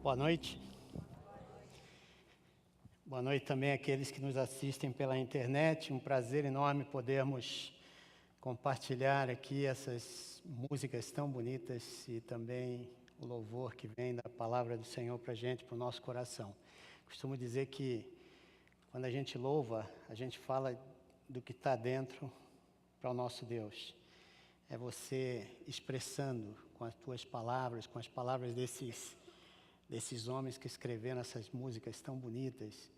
Boa noite. Boa noite também àqueles que nos assistem pela internet. Um prazer enorme podermos compartilhar aqui essas músicas tão bonitas e também o louvor que vem da palavra do Senhor para a gente, para o nosso coração. Costumo dizer que quando a gente louva, a gente fala do que está dentro para o nosso Deus. É você expressando com as tuas palavras, com as palavras desses homens que escreveram essas músicas tão bonitas,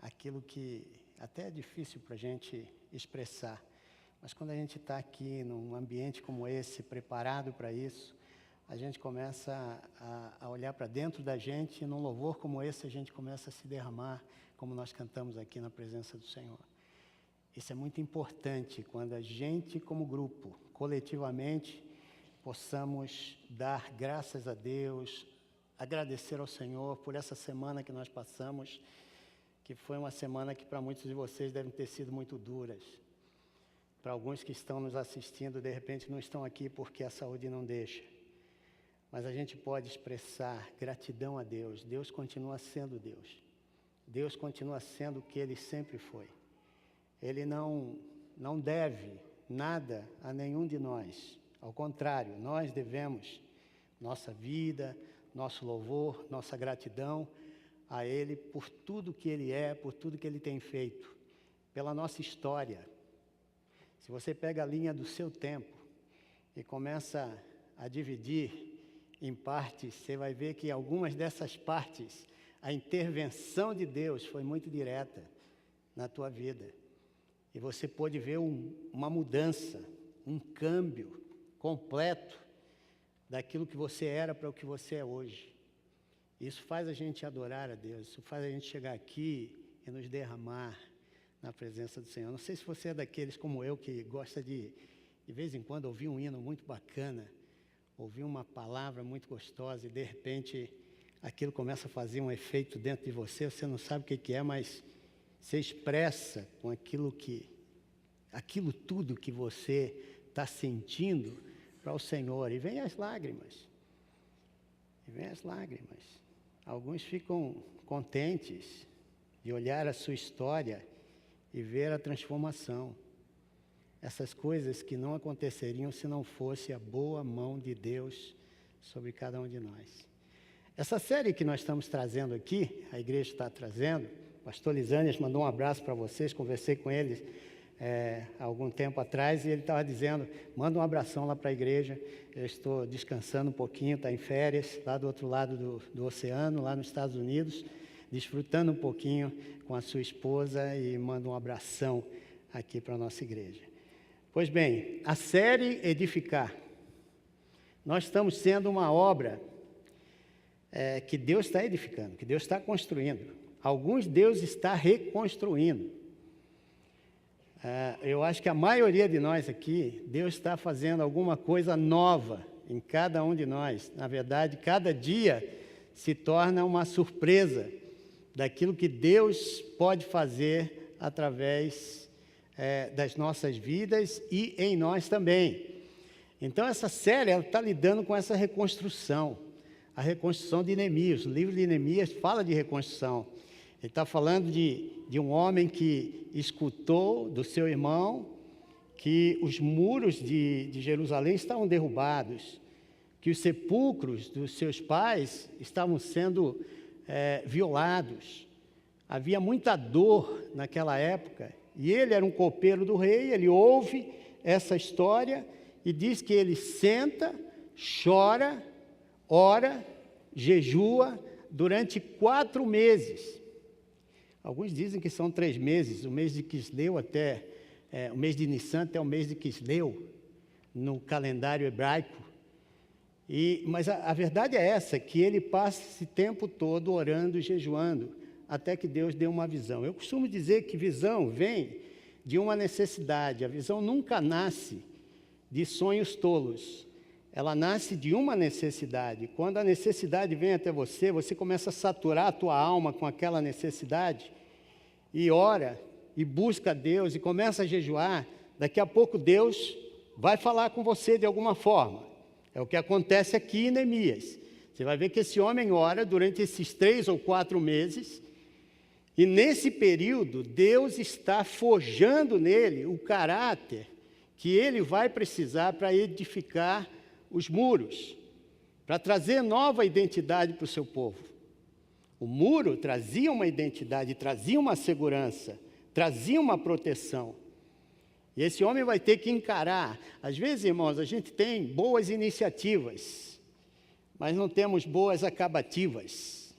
aquilo que até é difícil para a gente expressar. Mas quando a gente está aqui num ambiente como esse, preparado para isso, a gente começa a olhar para dentro da gente e num louvor como esse a gente começa a se derramar, como nós cantamos aqui na presença do Senhor. Isso é muito importante, quando a gente como grupo, coletivamente, possamos dar graças a Deus, agradecer ao Senhor por essa semana que nós passamos, que foi uma semana que para muitos de vocês devem ter sido muito duras. Para alguns que estão nos assistindo, de repente não estão aqui porque a saúde não deixa. Mas a gente pode expressar gratidão a Deus. Deus continua sendo Deus. Deus continua sendo o que Ele sempre foi. Ele não deve nada a nenhum de nós. Ao contrário, nós devemos nossa vida, nosso louvor, nossa gratidão a Ele por tudo que Ele é, por tudo que Ele tem feito, pela nossa história. Se você pega a linha do seu tempo e começa a dividir em partes, você vai ver que algumas dessas partes, a intervenção de Deus foi muito direta na tua vida. E você pôde ver uma mudança, um câmbio completo daquilo que você era para o que você é hoje. Isso faz a gente adorar a Deus, isso faz a gente chegar aqui e nos derramar na presença do Senhor. Não sei se você é daqueles como eu que gosta de vez em quando, ouvir um hino muito bacana, ouvir uma palavra muito gostosa e, de repente, aquilo começa a fazer um efeito dentro de você, você não sabe o que é, mas você expressa com aquilo tudo que você está sentindo para o Senhor. E vem as lágrimas. Alguns ficam contentes de olhar a sua história e ver a transformação. Essas coisas que não aconteceriam se não fosse a boa mão de Deus sobre cada um de nós. Essa série que nós estamos trazendo aqui, a igreja está trazendo, o pastor Lisânias mandou um abraço para vocês, conversei com ele há algum tempo atrás, e ele estava dizendo, manda um abração lá para a igreja, eu estou descansando um pouquinho, está em férias, lá do outro lado do oceano, lá nos Estados Unidos, desfrutando um pouquinho com a sua esposa, e manda um abração aqui para a nossa igreja. Pois bem, a série Edificar, nós estamos sendo uma obra que Deus está edificando, que Deus está construindo. Alguns Deus está reconstruindo. Eu acho que a maioria de nós aqui, Deus está fazendo alguma coisa nova em cada um de nós. Na verdade, cada dia se torna uma surpresa daquilo que Deus pode fazer através das nossas vidas e em nós também. Então, essa série está lidando com essa reconstrução, a reconstrução de Neemias. O livro de Neemias fala de reconstrução. Ele está falando de um homem que escutou do seu irmão que os muros de Jerusalém estavam derrubados, que os sepulcros dos seus pais estavam sendo violados. Havia muita dor naquela época, e ele era um copeiro do rei, ele ouve essa história e diz que ele senta, chora, ora, jejua durante 4 meses. Alguns dizem que são 3 meses, o mês de Quisleu o mês de Nissan até o mês de Quisleu, no calendário hebraico. Mas a verdade é essa, que ele passa esse tempo todo orando e jejuando, até que Deus dê uma visão. Eu costumo dizer que visão vem de uma necessidade. A visão nunca nasce de sonhos tolos. Ela nasce de uma necessidade. Quando a necessidade vem até você, você começa a saturar a tua alma com aquela necessidade e ora e busca Deus e começa a jejuar. Daqui a pouco Deus vai falar com você de alguma forma. É o que acontece aqui em Neemias. Você vai ver que esse homem ora durante esses 3 ou 4 meses, e nesse período, Deus está forjando nele o caráter que ele vai precisar para edificar os muros, para trazer nova identidade para o seu povo. O muro trazia uma identidade, trazia uma segurança, trazia uma proteção. E esse homem vai ter que encarar. Às vezes, irmãos, a gente tem boas iniciativas, mas não temos boas acabativas.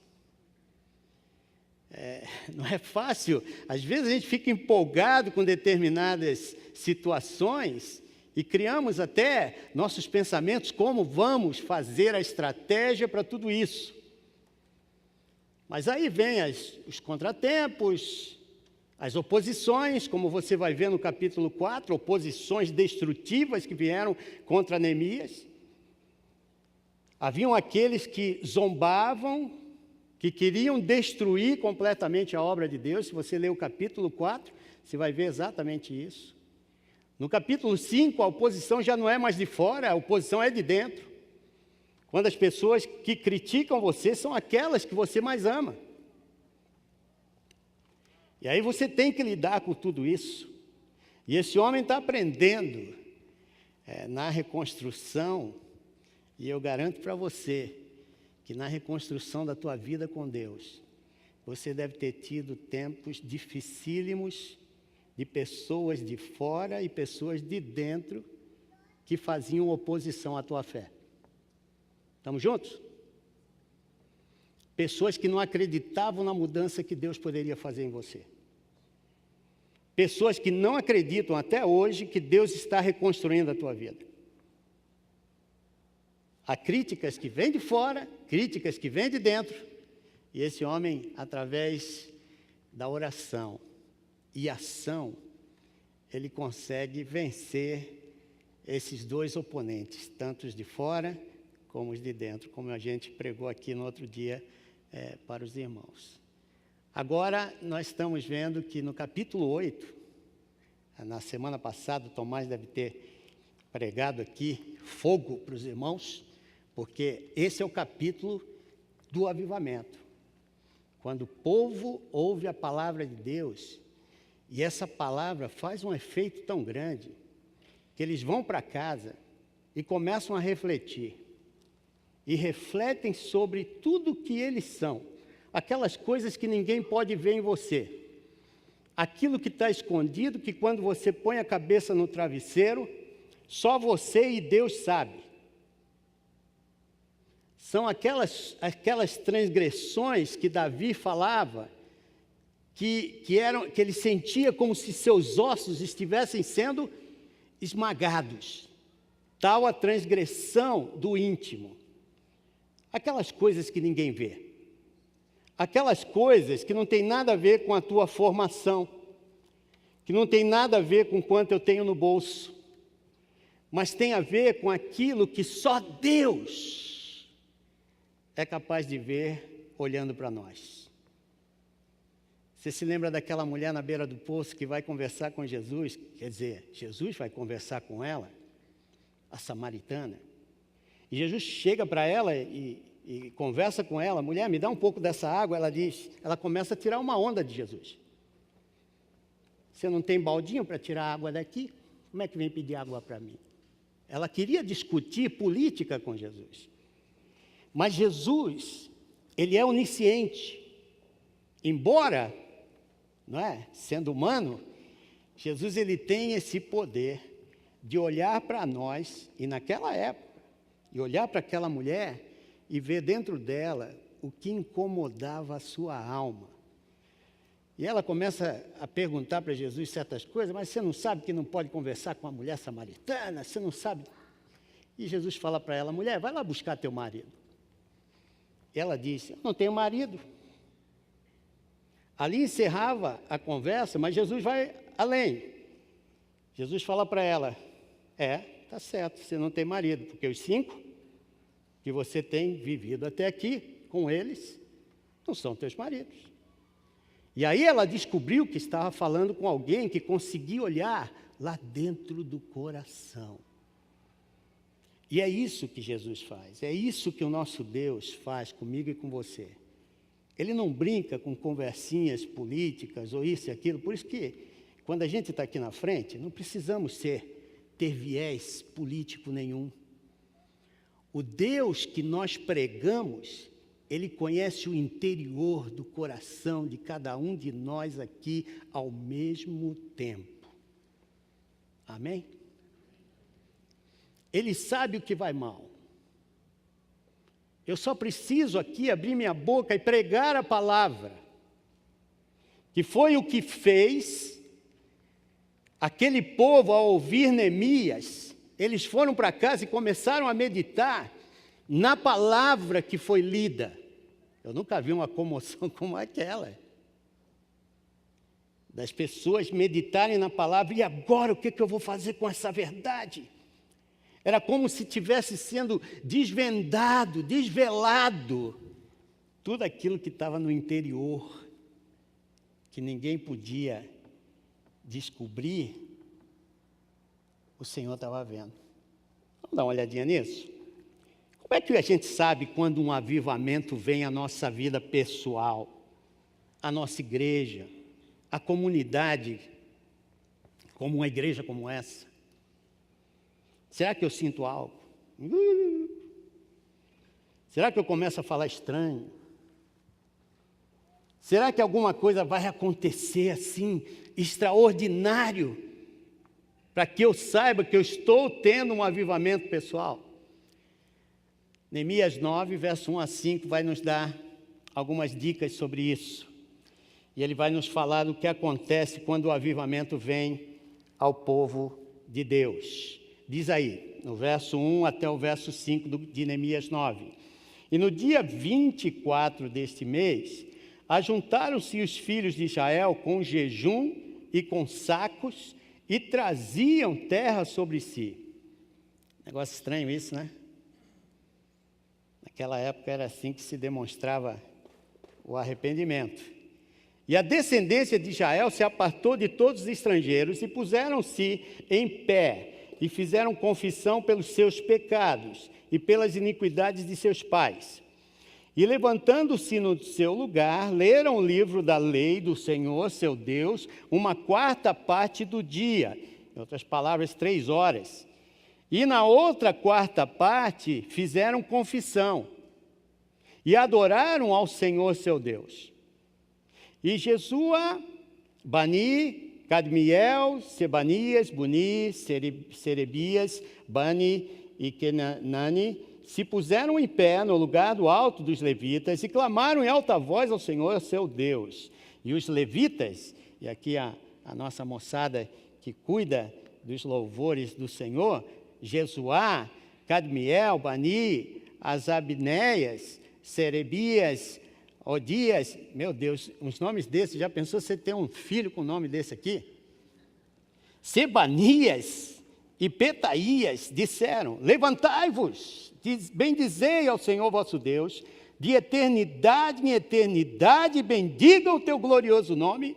Não é fácil. Às vezes a gente fica empolgado com determinadas situações e criamos até nossos pensamentos como vamos fazer a estratégia para tudo isso. Mas aí vem os contratempos, as oposições, como você vai ver no capítulo 4, oposições destrutivas que vieram contra Neemias. Haviam aqueles que zombavam, que queriam destruir completamente a obra de Deus. Se você ler o capítulo 4, você vai ver exatamente isso. No capítulo 5, a oposição já não é mais de fora, a oposição é de dentro. Quando as pessoas que criticam você são aquelas que você mais ama. E aí você tem que lidar com tudo isso. E esse homem está aprendendo na reconstrução, e eu garanto para você que na reconstrução da tua vida com Deus, você deve ter tido tempos dificílimos de pessoas de fora e pessoas de dentro que faziam oposição à tua fé. Estamos juntos? Pessoas que não acreditavam na mudança que Deus poderia fazer em você. Pessoas que não acreditam até hoje que Deus está reconstruindo a tua vida. Há críticas que vêm de fora, críticas que vêm de dentro, e esse homem, através da oração e ação, ele consegue vencer esses 2 oponentes, tanto os de fora como os de dentro, como a gente pregou aqui no outro dia para os irmãos. Agora, nós estamos vendo que no capítulo 8, na semana passada, o Tomás deve ter pregado aqui fogo para os irmãos, porque esse é o capítulo do avivamento. Quando o povo ouve a palavra de Deus, e essa palavra faz um efeito tão grande, que eles vão para casa e começam a refletir. E refletem sobre tudo o que eles são. Aquelas coisas que ninguém pode ver em você. Aquilo que está escondido, que quando você põe a cabeça no travesseiro, só você e Deus sabe. São aquelas transgressões que Davi falava, que ele sentia como se seus ossos estivessem sendo esmagados. Tal a transgressão do íntimo. Aquelas coisas que ninguém vê. Aquelas coisas que não tem nada a ver com a tua formação, que não tem nada a ver com quanto eu tenho no bolso, mas tem a ver com aquilo que só Deus é capaz de ver olhando para nós. Você se lembra daquela mulher na beira do poço que vai conversar com Jesus? Quer dizer, Jesus vai conversar com ela, a samaritana. E Jesus chega para ela e conversa com ela. Mulher, me dá um pouco dessa água. Ela começa a tirar uma onda de Jesus. Você não tem baldinho para tirar água daqui? Como é que vem pedir água para mim? Ela queria discutir política com Jesus. Mas Jesus, ele é onisciente. Embora, não é, sendo humano, Jesus ele tem esse poder de olhar para nós, e naquela época, e olhar para aquela mulher e ver dentro dela o que incomodava a sua alma. E ela começa a perguntar para Jesus certas coisas, mas você não sabe que não pode conversar com a mulher samaritana? Você não sabe? E Jesus fala para ela, mulher, vai lá buscar teu marido. Ela disse, eu não tenho marido. Ali encerrava a conversa, mas Jesus vai além. Jesus fala para ela, tá certo, você não tem marido, porque os 5 que você tem vivido até aqui com eles não são teus maridos. E aí ela descobriu que estava falando com alguém que conseguia olhar lá dentro do coração. E é isso que Jesus faz, é isso que o nosso Deus faz comigo e com você. Ele não brinca com conversinhas políticas ou isso e aquilo, por isso que quando a gente está aqui na frente, não precisamos ter viés político nenhum. O Deus que nós pregamos, Ele conhece o interior do coração de cada um de nós aqui ao mesmo tempo. Amém? Ele sabe o que vai mal. Eu só preciso aqui abrir minha boca e pregar a palavra, que foi o que fez aquele povo ao ouvir Neemias. Eles foram para casa e começaram a meditar na palavra que foi lida. Eu nunca vi uma comoção como aquela, das pessoas meditarem na palavra, e agora o que eu vou fazer com essa verdade? Era como se tivesse sendo desvelado, tudo aquilo que estava no interior, que ninguém podia descobrir, o Senhor estava vendo. Vamos dar uma olhadinha nisso? Como é que a gente sabe quando um avivamento vem à nossa vida pessoal, à nossa igreja, à comunidade, como uma igreja como essa? Será que eu sinto algo? Será que eu começo a falar estranho? Será que alguma coisa vai acontecer assim, extraordinário, para que eu saiba que eu estou tendo um avivamento pessoal? Neemias 9, verso 1 a 5, vai nos dar algumas dicas sobre isso. E ele vai nos falar do que acontece quando o avivamento vem ao povo de Deus. Diz aí, no verso 1 até o verso 5 de Neemias 9. E no dia 24 deste mês, ajuntaram-se os filhos de Israel com jejum e com sacos e traziam terra sobre si. Negócio estranho isso, né? Naquela época era assim que se demonstrava o arrependimento. E a descendência de Israel se apartou de todos os estrangeiros e puseram-se em pé e fizeram confissão pelos seus pecados e pelas iniquidades de seus pais. E levantando-se no seu lugar, leram o livro da lei do Senhor, seu Deus, uma quarta parte do dia, em outras palavras, 3 horas. E na outra quarta parte fizeram confissão e adoraram ao Senhor, seu Deus. E Jesua, Bani, Cadmiel, Sebanias, Buni, Serebias, Bani e Kenani se puseram em pé no lugar do alto dos levitas e clamaram em alta voz ao Senhor, seu Deus. E os levitas, e aqui a nossa moçada que cuida dos louvores do Senhor, Jesuá, Cadmiel, Bani, Asabneias, Serebias, Odias, meu Deus, uns nomes desses, já pensou você ter um filho com o nome desse aqui? Sebanias e Petaías disseram: levantai-vos, bendizei ao Senhor vosso Deus, de eternidade em eternidade, bendiga o teu glorioso nome,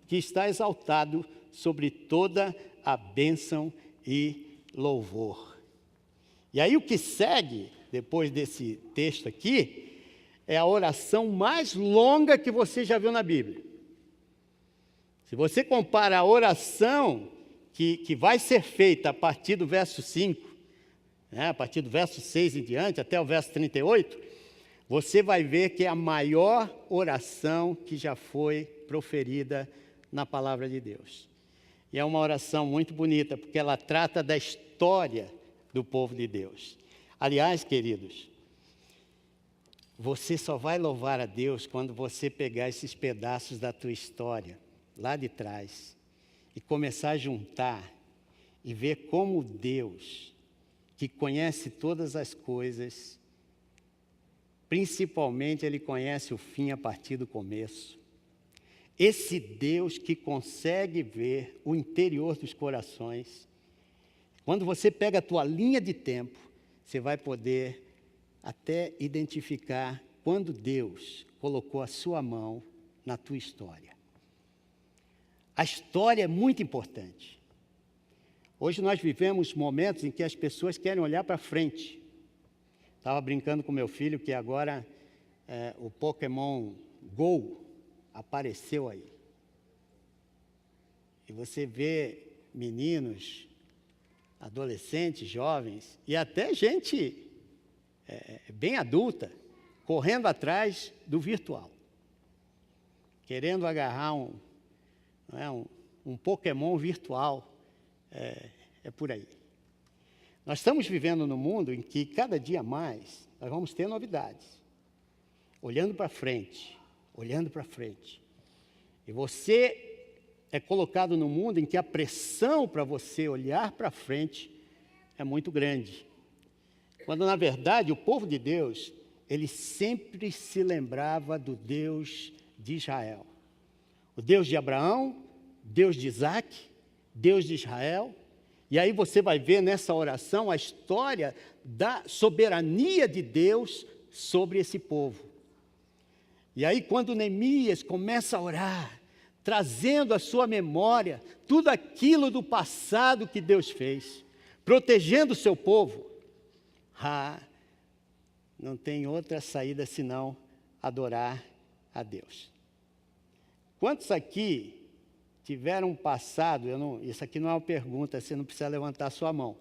que está exaltado sobre toda a bênção e louvor. E aí o que segue, depois desse texto aqui, é a oração mais longa que você já viu na Bíblia. Se você compara a oração que vai ser feita a partir do verso 5, a partir do verso 6 em diante, até o verso 38, você vai ver que é a maior oração que já foi proferida na palavra de Deus. E é uma oração muito bonita, porque ela trata da história do povo de Deus. Aliás, queridos, você só vai louvar a Deus quando você pegar esses pedaços da tua história, lá de trás, e começar a juntar e ver como Deus, que conhece todas as coisas, principalmente Ele conhece o fim a partir do começo. Esse Deus que consegue ver o interior dos corações, quando você pega a tua linha de tempo, você vai poder até identificar quando Deus colocou a sua mão na tua história. A história é muito importante. Hoje nós vivemos momentos em que as pessoas querem olhar para frente. Estava brincando com meu filho que agora o Pokémon Go apareceu aí. E você vê meninos, adolescentes, jovens e até gente bem adulta correndo atrás do virtual, querendo agarrar um Pokémon virtual. É por aí. Nós estamos vivendo num mundo em que cada dia mais nós vamos ter novidades. Olhando para frente, olhando para frente. E você é colocado num mundo em que a pressão para você olhar para frente é muito grande. Quando, na verdade, o povo de Deus, ele sempre se lembrava do Deus de Israel. O Deus de Abraão, Deus de Isaac, Deus de Israel. E aí você vai ver nessa oração a história da soberania de Deus sobre esse povo. E aí quando Neemias começa a orar, trazendo à sua memória tudo aquilo do passado que Deus fez, protegendo o seu povo, não tem outra saída senão adorar a Deus. Quantos aqui tiveram um passado, isso aqui não é uma pergunta, você não precisa levantar a sua mão,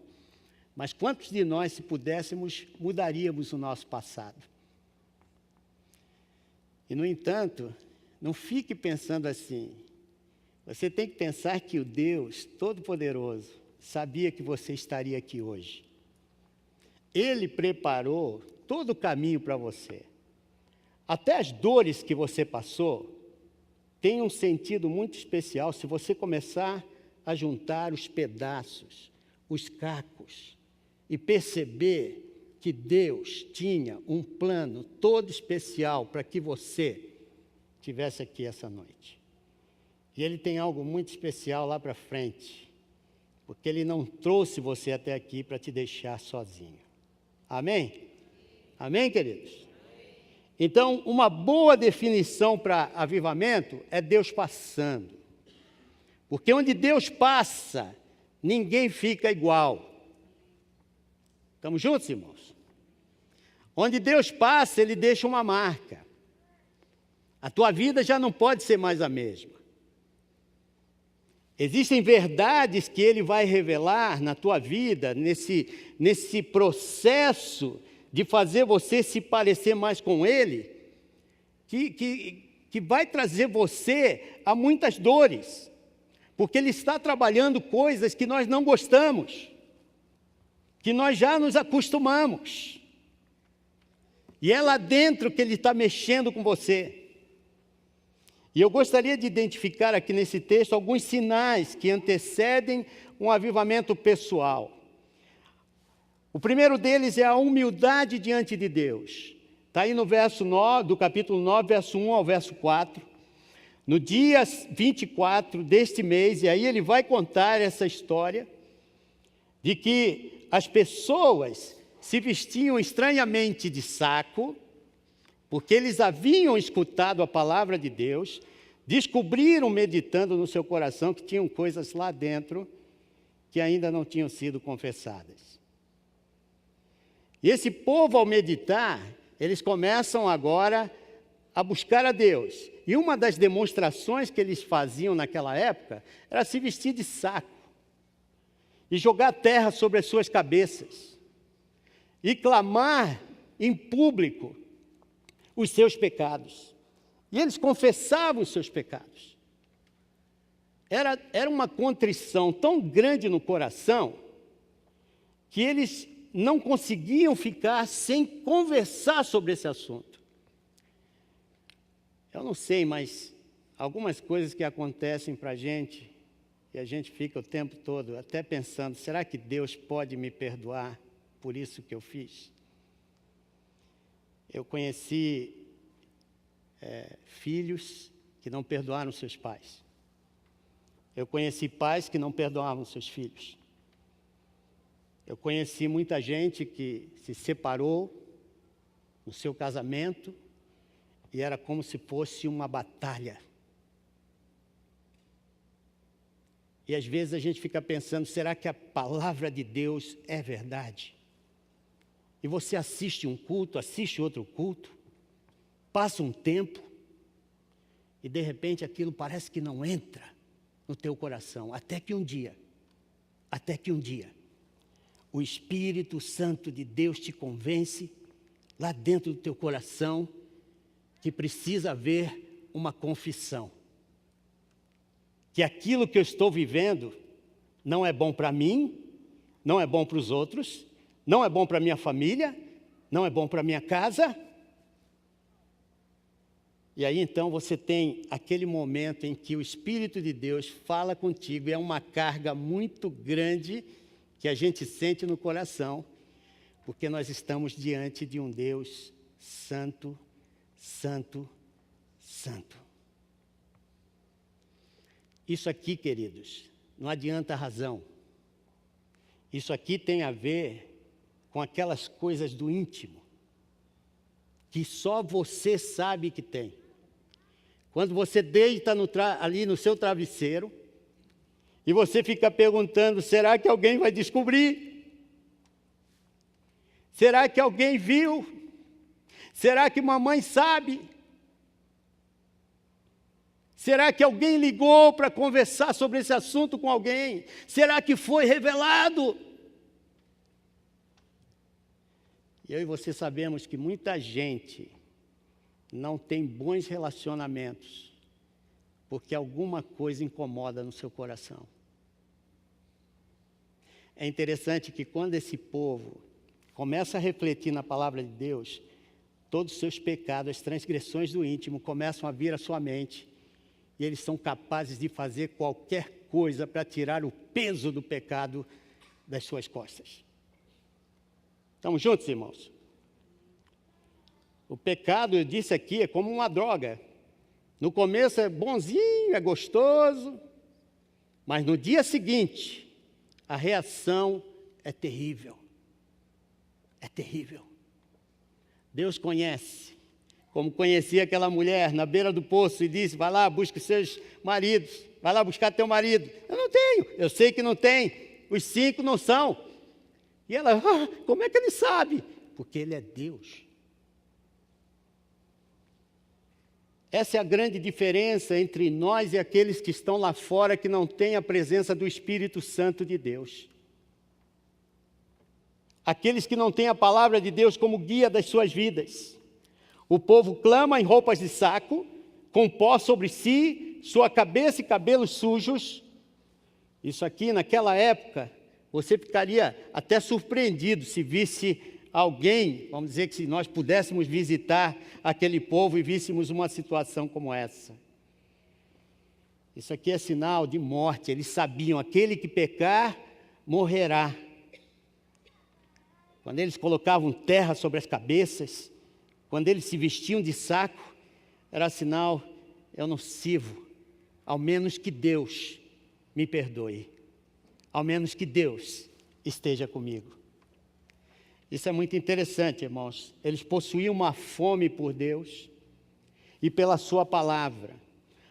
mas quantos de nós, se pudéssemos, mudaríamos o nosso passado? E, no entanto, não fique pensando assim. Você tem que pensar que o Deus Todo-Poderoso sabia que você estaria aqui hoje. Ele preparou todo o caminho para você. Até as dores que você passou têm um sentido muito especial se você começar a juntar os pedaços, os cacos, e perceber que Deus tinha um plano todo especial para que você estivesse aqui essa noite. E Ele tem algo muito especial lá para frente, porque Ele não trouxe você até aqui para te deixar sozinho. Amém? Amém, queridos? Então, uma boa definição para avivamento é Deus passando. Porque onde Deus passa, ninguém fica igual. Estamos juntos, irmãos? Onde Deus passa, Ele deixa uma marca. A tua vida já não pode ser mais a mesma. Existem verdades que Ele vai revelar na tua vida, nesse processo de fazer você se parecer mais com Ele, que vai trazer você a muitas dores, porque Ele está trabalhando coisas que nós não gostamos, que nós já nos acostumamos, e é lá dentro que Ele está mexendo com você. E eu gostaria de identificar aqui nesse texto alguns sinais que antecedem um avivamento pessoal. O primeiro deles é a humildade diante de Deus. Está aí no verso 9, do capítulo 9, verso 1 ao verso 4. No dia 24 deste mês, e aí ele vai contar essa história, de que as pessoas se vestiam estranhamente de saco, porque eles haviam escutado a palavra de Deus, descobriram, meditando no seu coração, que tinham coisas lá dentro que ainda não tinham sido confessadas. E esse povo, ao meditar, eles começam agora a buscar a Deus. E uma das demonstrações que eles faziam naquela época era se vestir de saco e jogar terra sobre as suas cabeças e clamar em público os seus pecados. E eles confessavam os seus pecados. Era uma contrição tão grande no coração que eles não conseguiam ficar sem conversar sobre esse assunto. Eu não sei, mas algumas coisas que acontecem para a gente, e a gente fica o tempo todo até pensando, será que Deus pode me perdoar por isso que eu fiz? Eu conheci filhos que não perdoaram seus pais. Eu conheci pais que não perdoavam seus filhos. Eu conheci muita gente que se separou no seu casamento e era como se fosse uma batalha. E às vezes a gente fica pensando, será que a palavra de Deus é verdade? E você assiste um culto, assiste outro culto, passa um tempo, e de repente aquilo parece que não entra no teu coração, até que um dia, o Espírito Santo de Deus te convence, lá dentro do teu coração, que precisa haver uma confissão. Que aquilo que eu estou vivendo não é bom para mim, não é bom para os outros, não é bom para minha família, não é bom para minha casa. E aí então você tem aquele momento em que o Espírito de Deus fala contigo, e é uma carga muito grande que a gente sente no coração, porque nós estamos diante de um Deus santo, santo, santo. Isso aqui, queridos, não adianta a razão. Isso aqui tem a ver com aquelas coisas do íntimo, que só você sabe que tem. Quando você deita ali no seu travesseiro, e você fica perguntando, será que alguém vai descobrir? Será que alguém viu? Será que mamãe sabe? Será que alguém ligou para conversar sobre esse assunto com alguém? Será que foi revelado? E eu e você sabemos que muita gente não tem bons relacionamentos, porque alguma coisa incomoda no seu coração. É interessante que quando esse povo começa a refletir na palavra de Deus, todos os seus pecados, as transgressões do íntimo começam a vir à sua mente, e eles são capazes de fazer qualquer coisa para tirar o peso do pecado das suas costas. Estamos juntos, irmãos? O pecado, eu disse aqui, é como uma droga. No começo é bonzinho, é gostoso, mas no dia seguinte, a reação é terrível. É terrível. Deus conhece, como conhecia aquela mulher na beira do poço e disse, vai lá, busca os seus maridos, vai lá buscar teu marido. Eu não tenho, eu sei que não tem, os 5 não são. E ela, como é que ele sabe? Porque ele é Deus. Essa é a grande diferença entre nós e aqueles que estão lá fora, que não têm a presença do Espírito Santo de Deus. Aqueles que não têm a palavra de Deus como guia das suas vidas. O povo clama em roupas de saco, com pó sobre si, sua cabeça e cabelos sujos. Isso aqui, naquela época, você ficaria até surpreendido se visse alguém, vamos dizer que se nós pudéssemos visitar aquele povo e víssemos uma situação como essa. Isso aqui é sinal de morte. Eles sabiam, aquele que pecar, morrerá. Quando eles colocavam terra sobre as cabeças, quando eles se vestiam de saco, era sinal, eu não sirvo, ao menos que Deus me perdoe, ao menos que Deus esteja comigo. Isso é muito interessante, irmãos. Eles possuíam uma fome por Deus e pela sua palavra.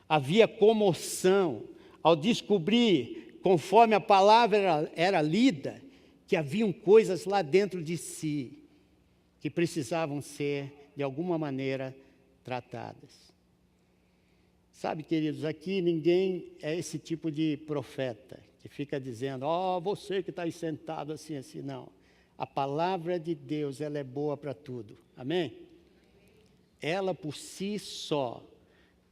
Havia comoção ao descobrir, conforme a palavra era lida, que haviam coisas lá dentro de si que precisavam ser, de alguma maneira, tratadas. Sabe, queridos, aqui ninguém é esse tipo de profeta que fica dizendo, você que está aí sentado assim, assim, não. A palavra de Deus, ela é boa para tudo. Amém? Ela por si só,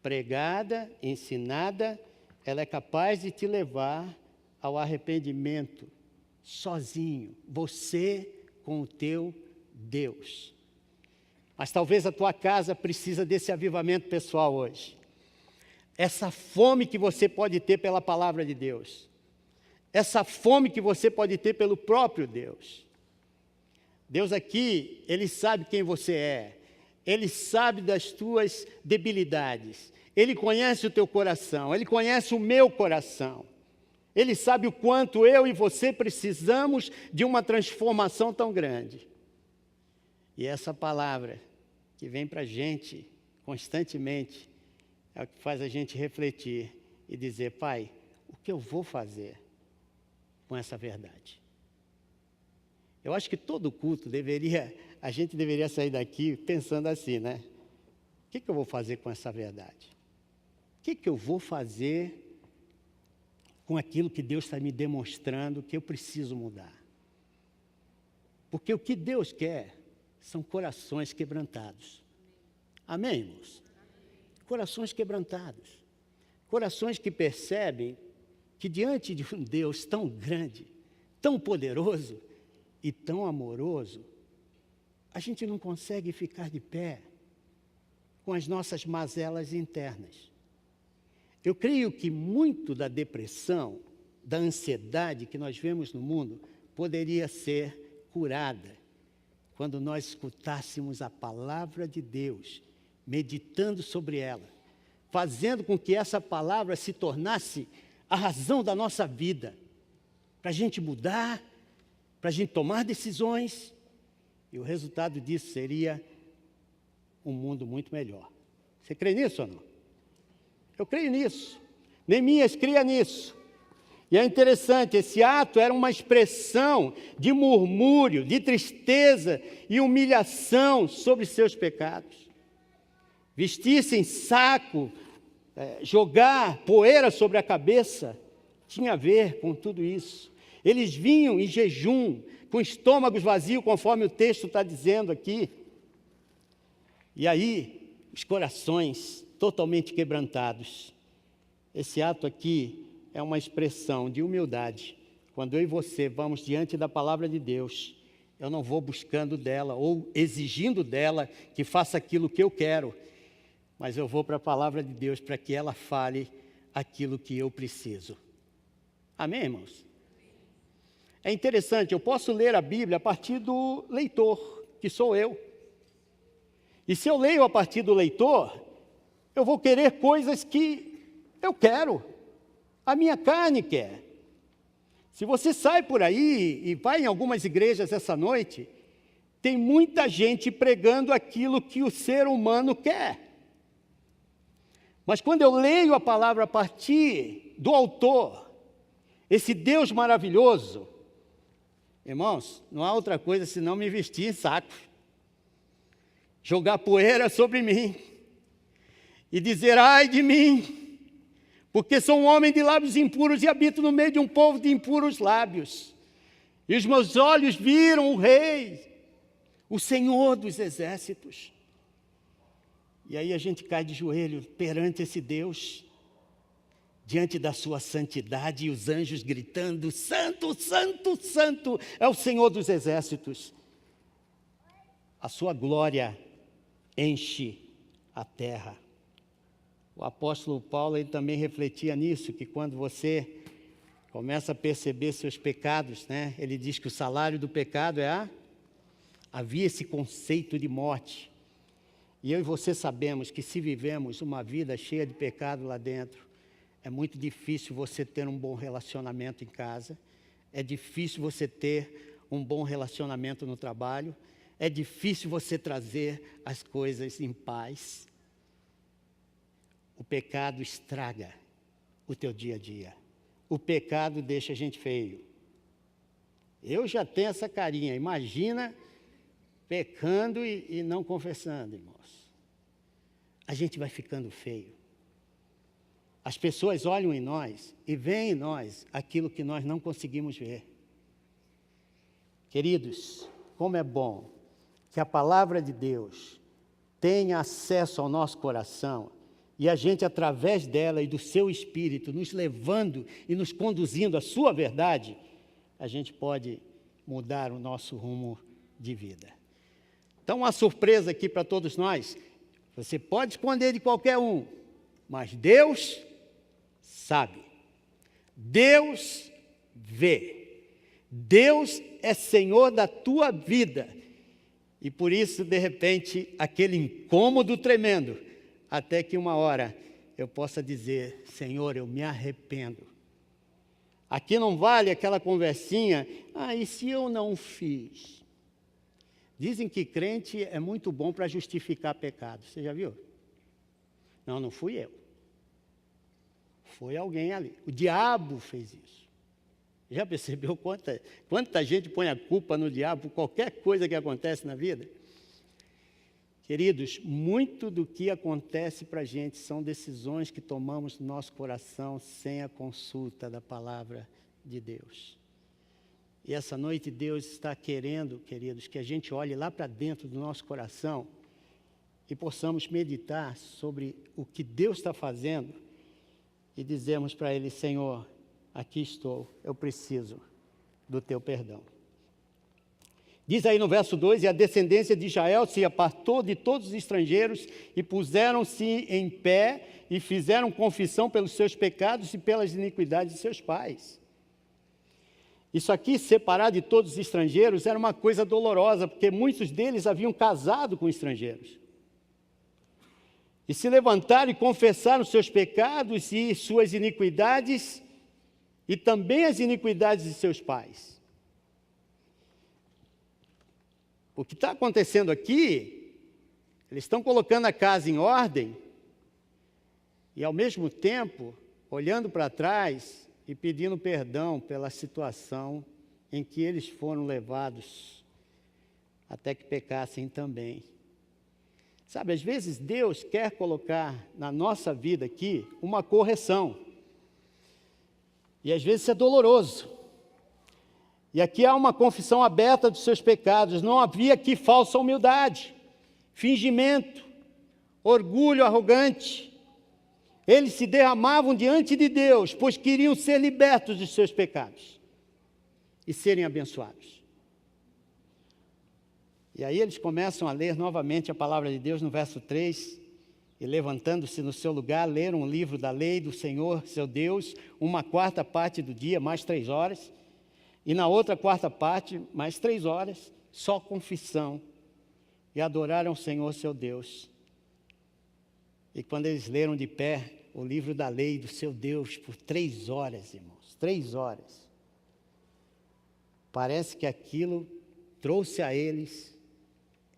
pregada, ensinada, ela é capaz de te levar ao arrependimento, sozinho, você com o teu Deus. Mas talvez a tua casa precisa desse avivamento pessoal hoje. Essa fome que você pode ter pela palavra de Deus. Essa fome que você pode ter pelo próprio Deus. Deus aqui, Ele sabe quem você é. Ele sabe das tuas debilidades. Ele conhece o teu coração. Ele conhece o meu coração. Ele sabe o quanto eu e você precisamos de uma transformação tão grande. E essa palavra que vem para a gente constantemente é o que faz a gente refletir e dizer, Pai, o que eu vou fazer com essa verdade? Eu acho que todo culto a gente deveria sair daqui pensando assim, né? O que eu vou fazer com essa verdade? O que eu vou fazer com aquilo que Deus está me demonstrando que eu preciso mudar? Porque o que Deus quer são corações quebrantados. Amém, irmãos? Corações quebrantados. Corações que percebem que diante de um Deus tão grande, tão poderoso e tão amoroso, a gente não consegue ficar de pé com as nossas mazelas internas. Eu creio que muito da depressão, da ansiedade que nós vemos no mundo, poderia ser curada quando nós escutássemos a palavra de Deus, meditando sobre ela, fazendo com que essa palavra se tornasse a razão da nossa vida, para a gente mudar, para a gente tomar decisões, e o resultado disso seria um mundo muito melhor. Você crê nisso ou não? Eu creio nisso. Neemias cria nisso. E é interessante, esse ato era uma expressão de murmúrio, de tristeza e humilhação sobre seus pecados. Vestir-se em saco, jogar poeira sobre a cabeça, tinha a ver com tudo isso. Eles vinham em jejum, com estômagos vazios, conforme o texto está dizendo aqui. E aí, os corações totalmente quebrantados. Esse ato aqui é uma expressão de humildade. Quando eu e você vamos diante da palavra de Deus, eu não vou buscando dela ou exigindo dela que faça aquilo que eu quero, mas eu vou para a palavra de Deus para que ela fale aquilo que eu preciso. Amém, irmãos? É interessante, eu posso ler a Bíblia a partir do leitor, que sou eu. E se eu leio a partir do leitor, eu vou querer coisas que eu quero, a minha carne quer. Se você sai por aí e vai em algumas igrejas essa noite, tem muita gente pregando aquilo que o ser humano quer. Mas quando eu leio a palavra a partir do autor, esse Deus maravilhoso, irmãos, não há outra coisa senão me vestir em saco, jogar poeira sobre mim e dizer, ai de mim, porque sou um homem de lábios impuros e habito no meio de um povo de impuros lábios. E os meus olhos viram o Rei, o Senhor dos exércitos. E aí a gente cai de joelho perante esse Deus, diante da sua santidade, e os anjos gritando, santo, santo, santo, é o Senhor dos exércitos. A sua glória enche a terra. O apóstolo Paulo ele também refletia nisso, que quando você começa a perceber seus pecados, né, ele diz que o salário do pecado é havia esse conceito de morte. E eu e você sabemos que se vivemos uma vida cheia de pecado lá dentro, é muito difícil você ter um bom relacionamento em casa, é difícil você ter um bom relacionamento no trabalho, é difícil você trazer as coisas em paz. O pecado estraga o teu dia a dia. O pecado deixa a gente feio. Eu já tenho essa carinha, imagina pecando e não confessando, irmãos. A gente vai ficando feio. As pessoas olham em nós e veem em nós aquilo que nós não conseguimos ver. Queridos, como é bom que a palavra de Deus tenha acesso ao nosso coração e a gente, através dela e do seu Espírito, nos levando e nos conduzindo à sua verdade, a gente pode mudar o nosso rumo de vida. Então, uma surpresa aqui para todos nós. Você pode esconder de qualquer um, mas Deus sabe. Deus vê. Deus é Senhor da tua vida. E por isso, de repente, aquele incômodo tremendo, até que uma hora eu possa dizer, Senhor, eu me arrependo. Aqui não vale aquela conversinha, e se eu não fiz? Dizem que crente é muito bom para justificar pecado. Você já viu? Não fui eu. Foi alguém ali. O diabo fez isso. Já percebeu quanta gente põe a culpa no diabo por qualquer coisa que acontece na vida? Queridos, muito do que acontece para a gente são decisões que tomamos no nosso coração sem a consulta da palavra de Deus. E essa noite Deus está querendo, queridos, que a gente olhe lá para dentro do nosso coração e possamos meditar sobre o que Deus está fazendo e dizermos para Ele: Senhor, aqui estou, eu preciso do teu perdão. Diz aí no verso 2, e a descendência de Israel se apartou de todos os estrangeiros e puseram-se em pé e fizeram confissão pelos seus pecados e pelas iniquidades de seus pais. Isso aqui, separar de todos os estrangeiros, era uma coisa dolorosa, porque muitos deles haviam casado com estrangeiros. E se levantaram e confessaram seus pecados e suas iniquidades, e também as iniquidades de seus pais. O que está acontecendo aqui, eles estão colocando a casa em ordem, e ao mesmo tempo, olhando para trás e pedindo perdão pela situação em que eles foram levados, até que pecassem também. Sabe, às vezes Deus quer colocar na nossa vida aqui uma correção. E às vezes isso é doloroso. E aqui há uma confissão aberta dos seus pecados. Não havia aqui falsa humildade, fingimento, orgulho arrogante. Eles se derramavam diante de Deus, pois queriam ser libertos dos seus pecados e serem abençoados. E aí eles começam a ler novamente a palavra de Deus no verso 3, e levantando-se no seu lugar, leram o livro da lei do Senhor, seu Deus, uma quarta parte do dia, mais 3 horas, e na outra quarta parte, mais 3 horas, só confissão, e adoraram o Senhor, seu Deus. E quando eles leram de pé o livro da lei do seu Deus por 3 horas, irmãos, 3 horas, parece que aquilo trouxe a eles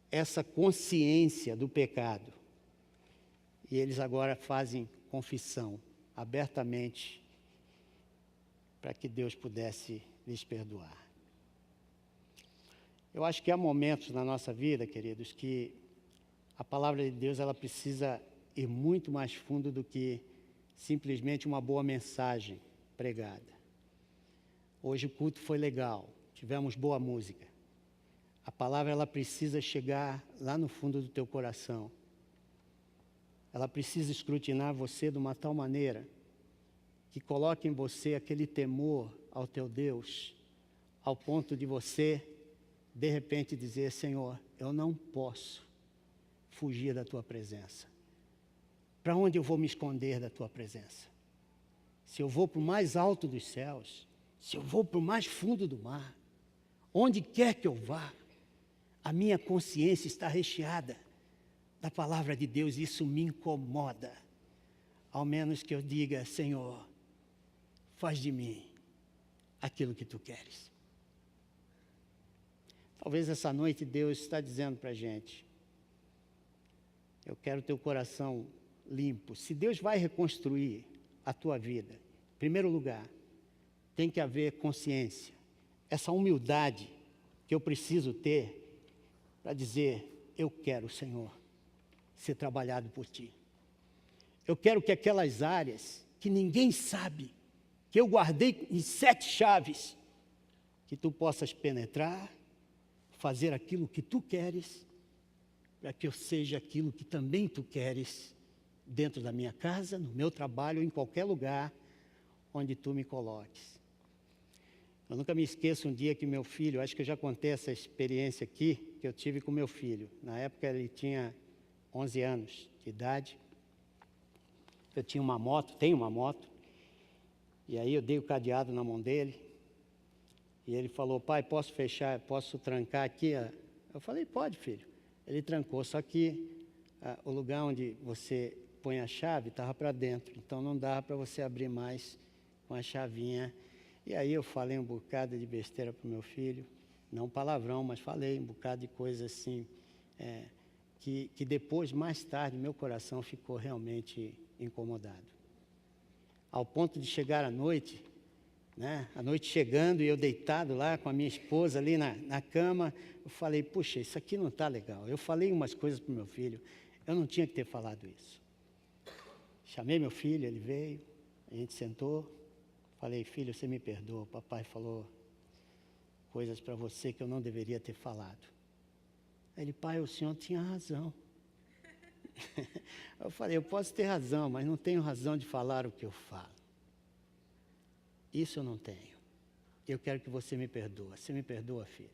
essa consciência do pecado. E eles agora fazem confissão abertamente para que Deus pudesse lhes perdoar. Eu acho que há momentos na nossa vida, queridos, que a palavra de Deus ela precisa ir muito mais fundo do que simplesmente uma boa mensagem pregada. Hoje o culto foi legal, tivemos boa música. A palavra ela precisa chegar lá no fundo do teu coração. Ela precisa escrutinar você de uma tal maneira que coloque em você aquele temor ao teu Deus, ao ponto de você, de repente, dizer: Senhor, eu não posso fugir da tua presença. Para onde eu vou me esconder da tua presença? Se eu vou para o mais alto dos céus, se eu vou para o mais fundo do mar, onde quer que eu vá, a minha consciência está recheada da palavra de Deus, e isso me incomoda. Ao menos que eu diga: Senhor, faz de mim aquilo que tu queres. Talvez essa noite Deus está dizendo para a gente: eu quero teu coração limpo. Se Deus vai reconstruir a tua vida, em primeiro lugar, tem que haver consciência, essa humildade que eu preciso ter para dizer: eu quero, Senhor, ser trabalhado por ti. Eu quero que aquelas áreas que ninguém sabe, que eu guardei em 7 chaves, que tu possas penetrar, fazer aquilo que tu queres, para que eu seja aquilo que também tu queres, dentro da minha casa, no meu trabalho, em qualquer lugar onde tu me coloques. Eu nunca me esqueço um dia que meu filho, acho que eu já contei essa experiência aqui, que eu tive com meu filho. Na época ele tinha 11 anos de idade. Eu tinha uma moto, tenho uma moto, e aí eu dei o cadeado na mão dele, e ele falou: pai, posso fechar, posso trancar aqui? Eu falei: pode, filho. Ele trancou, só que o lugar onde você põe a chave estava para dentro, então não dava para você abrir mais com a chavinha. E aí eu falei um bocado de besteira para o meu filho, não palavrão, mas falei um bocado de coisa assim, que depois, mais tarde, meu coração ficou realmente incomodado. ao ponto de chegar à noite, né? A noite chegando e eu deitado lá com a minha esposa ali na cama, eu falei, puxa, isso aqui não está legal. Eu falei umas coisas para o meu filho, eu não tinha que ter falado isso. Chamei meu filho, ele veio, a gente sentou, falei, filho, você me perdoa, o papai falou coisas para você que eu não deveria ter falado. Aí ele, pai, o senhor tinha razão. Eu falei, eu posso ter razão, mas não tenho razão de falar o que eu falo. Isso eu não tenho. Eu quero que você me perdoe. Você me perdoa, filho?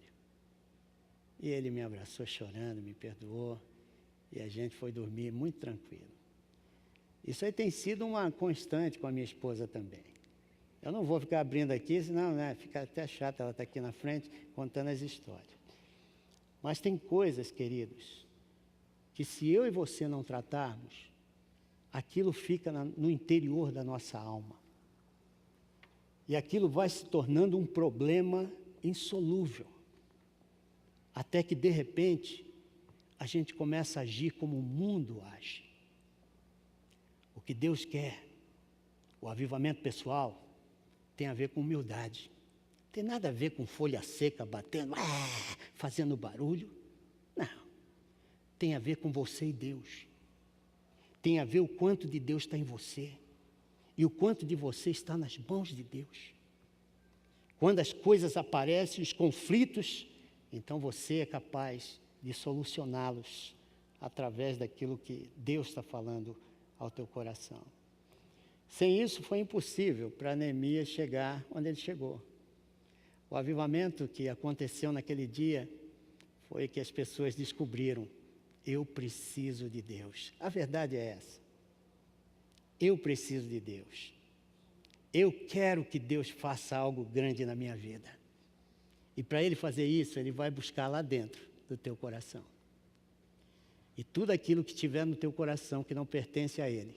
E ele me abraçou chorando, me perdoou, e a gente foi dormir muito tranquilo. Isso aí tem sido uma constante com a minha esposa também. Eu não vou ficar abrindo aqui, senão, né, fica até chato, ela está aqui na frente contando as histórias. Mas tem coisas, queridos, que se eu e você não tratarmos, aquilo fica no interior da nossa alma. E aquilo vai se tornando um problema insolúvel. Até que, de repente, a gente começa a agir como o mundo age. O que Deus quer, o avivamento pessoal, tem a ver com humildade. Não tem nada a ver com folha seca batendo, fazendo barulho. Não. Tem a ver com você e Deus. Tem a ver o quanto de Deus está em você. E o quanto de você está nas mãos de Deus. Quando as coisas aparecem, os conflitos, então você é capaz de solucioná-los através daquilo que Deus está falando ao teu coração. Sem isso foi impossível para Neemias chegar onde ele chegou. O avivamento que aconteceu naquele dia foi que as pessoas descobriram, eu preciso de Deus. A verdade é essa. Eu preciso de Deus. Eu quero que Deus faça algo grande na minha vida. E para Ele fazer isso, Ele vai buscar lá dentro do teu coração. E tudo aquilo que tiver no teu coração que não pertence a Ele,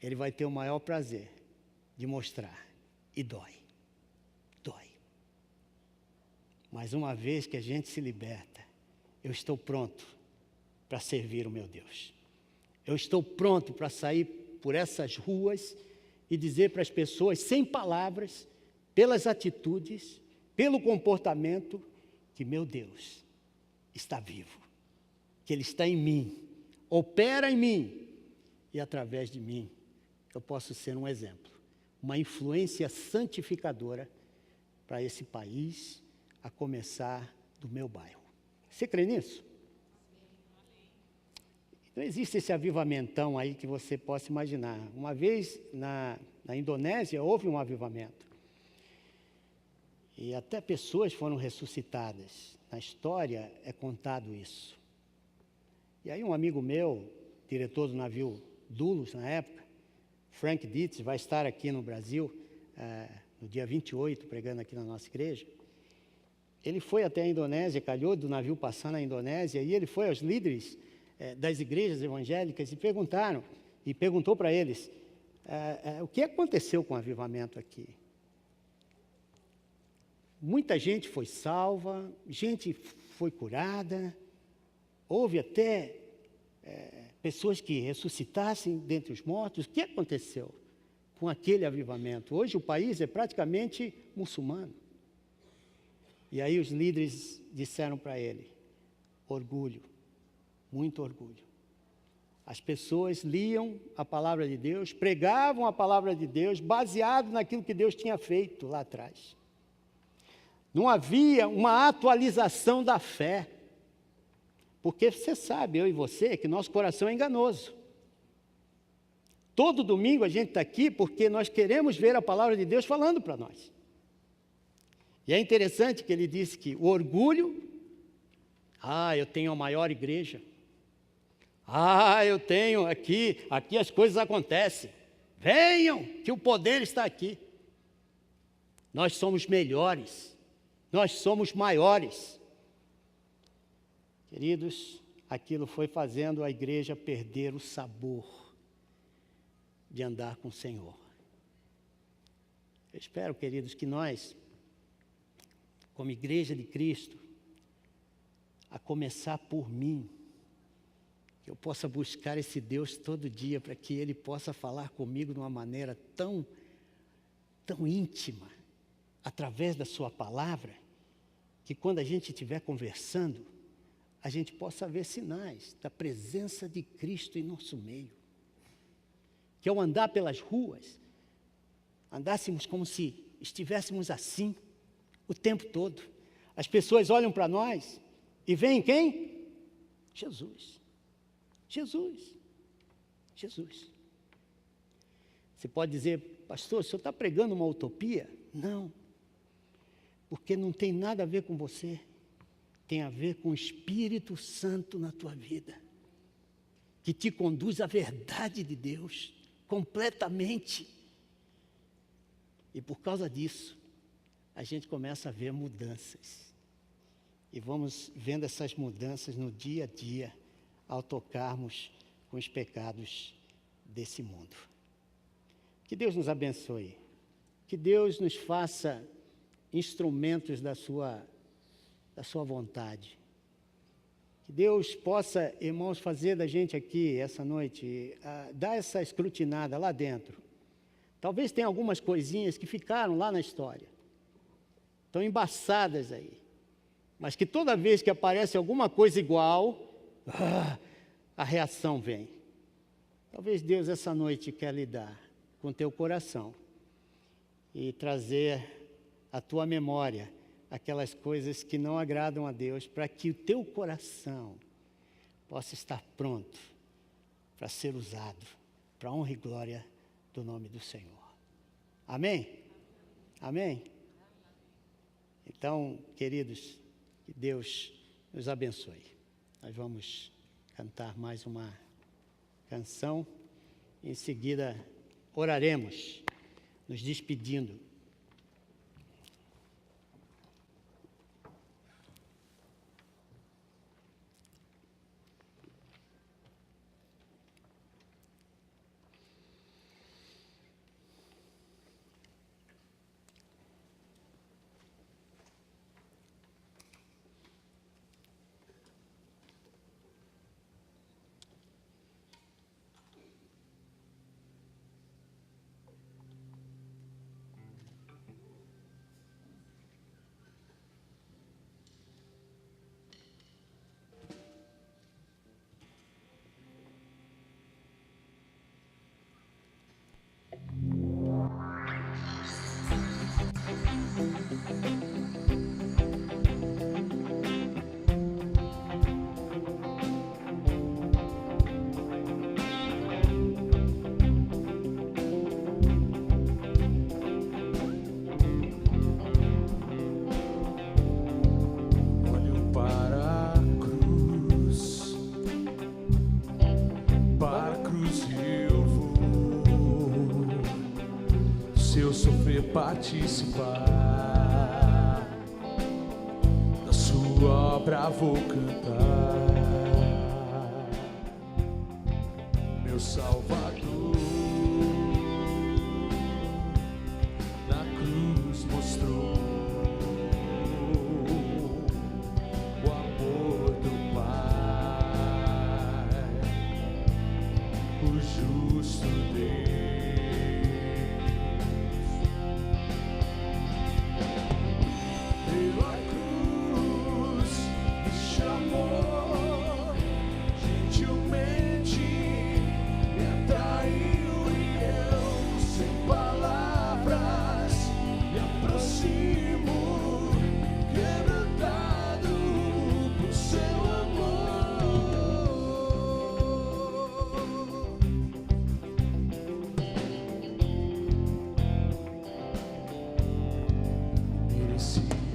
Ele vai ter o maior prazer de mostrar. E dói. Dói. Mas uma vez que a gente se liberta, eu estou pronto para servir o meu Deus. Eu estou pronto para sair por essas ruas e dizer para as pessoas, sem palavras, pelas atitudes, pelo comportamento, que meu Deus está vivo, que Ele está em mim, opera em mim, e através de mim eu posso ser um exemplo, uma influência santificadora para esse país, a começar do meu bairro. Você crê nisso? Não existe esse avivamentão aí que você possa imaginar. Uma vez na Indonésia houve um avivamento. E até pessoas foram ressuscitadas. Na história é contado isso. E aí um amigo meu, diretor do navio Dulos na época, Frank Dietz, vai estar aqui no Brasil, no dia 28, pregando aqui na nossa igreja. Ele foi até a Indonésia, calhou do navio passar na Indonésia, e ele foi aos líderes das igrejas evangélicas e perguntou para eles, o que aconteceu com o avivamento aqui? Muita gente foi salva, gente foi curada, houve até pessoas que ressuscitassem dentre os mortos. O que aconteceu com aquele avivamento? Hoje o país é praticamente muçulmano. E aí os líderes disseram para ele, orgulho, muito orgulho. As pessoas liam a palavra de Deus, pregavam a palavra de Deus, baseado naquilo que Deus tinha feito lá atrás. Não havia uma atualização da fé. Porque você sabe, eu e você, que nosso coração é enganoso. Todo domingo a gente está aqui porque nós queremos ver a palavra de Deus falando para nós. E é interessante que ele disse que o orgulho, eu tenho a maior igreja. Eu tenho aqui as coisas acontecem. Venham, que o poder está aqui. Nós somos melhores, nós somos maiores. Queridos, aquilo foi fazendo a igreja perder o sabor de andar com o Senhor. Eu espero, queridos, que nós, como igreja de Cristo, a começar por mim, que eu possa buscar esse Deus todo dia, para que Ele possa falar comigo de uma maneira tão íntima, através da sua palavra, que quando a gente estiver conversando, a gente possa ver sinais da presença de Cristo em nosso meio. Que ao andar pelas ruas, andássemos como se estivéssemos assim, o tempo todo. As pessoas olham para nós e veem quem? Jesus. Jesus. Jesus. Você pode dizer, pastor, o senhor está pregando uma utopia? Não. Porque não tem nada a ver com você. Tem a ver com o Espírito Santo na tua vida, que te conduz à verdade de Deus, completamente. E por causa disso, a gente começa a ver mudanças. E vamos vendo essas mudanças no dia a dia, ao tocarmos com os pecados desse mundo. Que Deus nos abençoe. Que Deus nos faça instrumentos da sua vontade. Que Deus possa, irmãos, fazer da gente aqui, essa noite, dar essa escrutinada lá dentro. Talvez tenha algumas coisinhas que ficaram lá na história, estão embaçadas aí, mas que toda vez que aparece alguma coisa igual, a reação vem. Talvez Deus essa noite quer lidar com o teu coração e trazer à tua memória aquelas coisas que não agradam a Deus, para que o teu coração possa estar pronto para ser usado, para a honra e glória do nome do Senhor. Amém? Amém? Então, queridos, que Deus nos abençoe. Nós vamos cantar mais uma canção, em seguida oraremos, nos despedindo. Participar da sua obra, vou cantar, meu Salvador na cruz mostrou o amor do Pai, o justo Deus.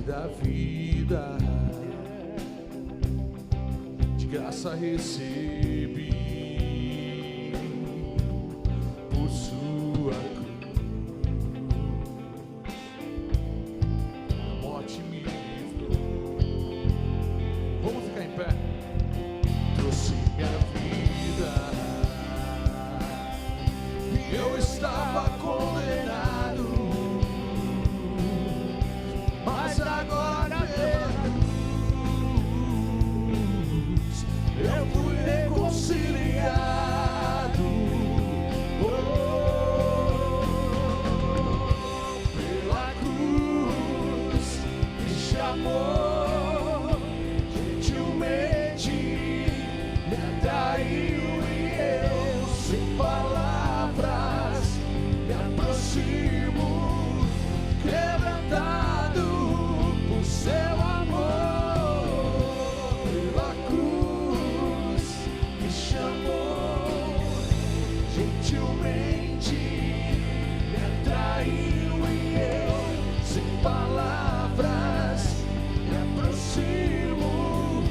Da vida de graça recebi por sua cruz, a morte me livrou. Vamos ficar em pé. Trouxe minha vida e eu estava condenado, mas agora pela cruz eu fui reconciliado. gentilmente me atraiu e eu, sem palavras, me aproximo,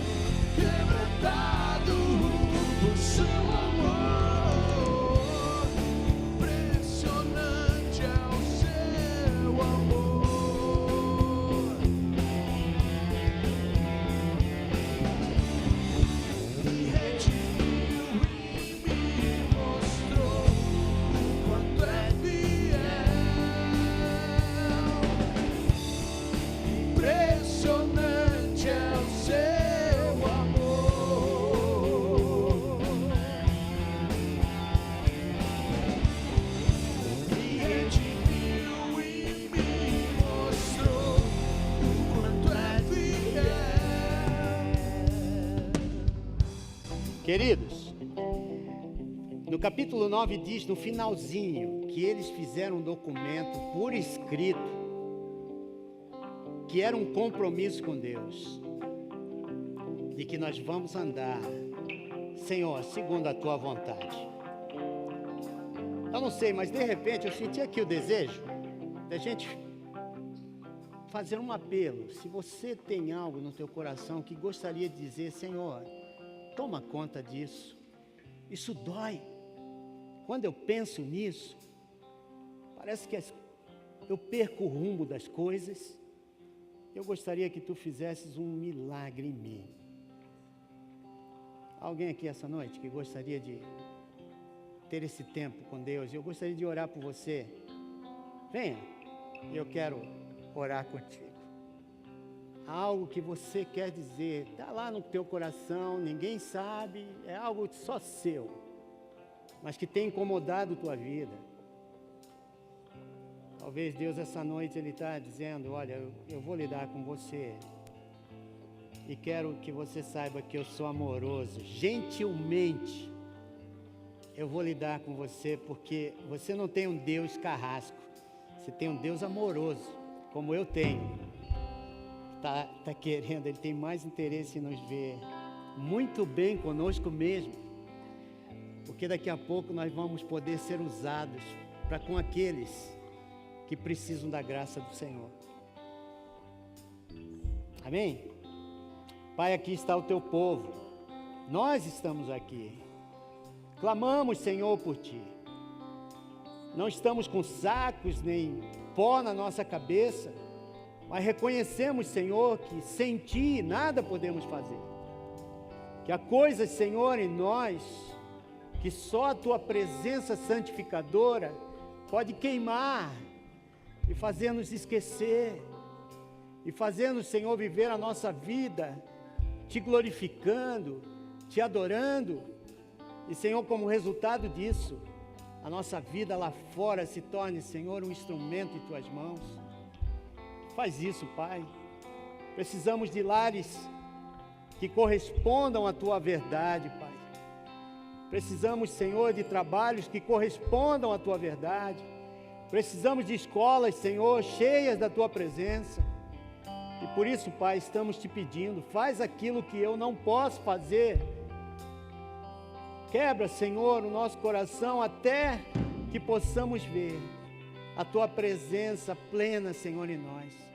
quebrantado por seu amor. Impressionante é o seu amor. Me redimiu e me mostrou o quanto é fiel. Impressionante é o seu amor. Me redimiu e me mostrou o quanto é fiel. Queridos, no capítulo 9 diz, no finalzinho, que eles fizeram um documento por escrito, que era um compromisso com Deus, de que nós vamos andar, Senhor, segundo a Tua vontade. Eu não sei, mas de repente eu senti aqui o desejo da gente fazer um apelo. Se você tem algo no teu coração que gostaria de dizer, Senhor, toma conta disso. Isso dói. Quando eu penso nisso, parece que eu perco o rumo das coisas. Eu gostaria que tu fizesses um milagre em mim. Alguém aqui essa noite que gostaria de ter esse tempo com Deus? Eu gostaria de orar por você. Venha, eu quero orar contigo. Algo que você quer dizer, está lá no teu coração, ninguém sabe, é algo só seu, mas que tem incomodado tua vida. Talvez Deus essa noite Ele está dizendo, olha, eu vou lidar com você e quero que você saiba que eu sou amoroso, gentilmente eu vou lidar com você, porque você não tem um Deus carrasco, você tem um Deus amoroso, como eu tenho. Tá querendo, Ele tem mais interesse em nos ver muito bem conosco mesmo, porque daqui a pouco nós vamos poder ser usados para com aqueles que precisam da graça do Senhor. Amém? Pai, aqui está o teu povo, nós estamos aqui, clamamos, Senhor, por Ti, não estamos com sacos nem pó na nossa cabeça, mas reconhecemos, Senhor, que sem Ti nada podemos fazer. Que há coisas, Senhor, em nós, que só a Tua presença santificadora pode queimar e fazer-nos esquecer. E fazer-nos, Senhor, viver a nossa vida Te glorificando, Te adorando. E, Senhor, como resultado disso, a nossa vida lá fora se torne, Senhor, um instrumento em Tuas mãos. Faz isso, Pai. Precisamos de lares que correspondam à Tua verdade, Pai. Precisamos, Senhor, de trabalhos que correspondam à Tua verdade. Precisamos de escolas, Senhor, cheias da Tua presença. E por isso, Pai, estamos Te pedindo, faz aquilo que eu não posso fazer. Quebra, Senhor, o nosso coração até que possamos ver a Tua presença plena, Senhor, em nós.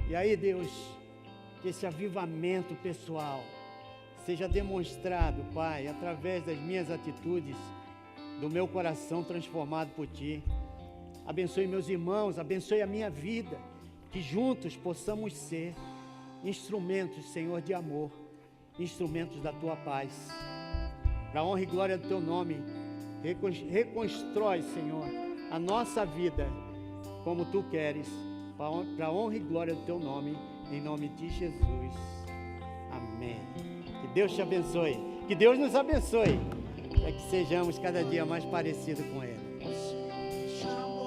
E aí, Deus, que esse avivamento pessoal seja demonstrado, Pai, através das minhas atitudes, do meu coração transformado por Ti. Abençoe meus irmãos, abençoe a minha vida, que juntos possamos ser instrumentos, Senhor, de amor, instrumentos da Tua paz. Para a honra e glória do Teu nome, reconstrói, Senhor, a nossa vida como Tu queres, para a honra e glória do Teu nome, em nome de Jesus. Amém. Que Deus te abençoe, que Deus nos abençoe, para que sejamos cada dia mais parecidos com Ele.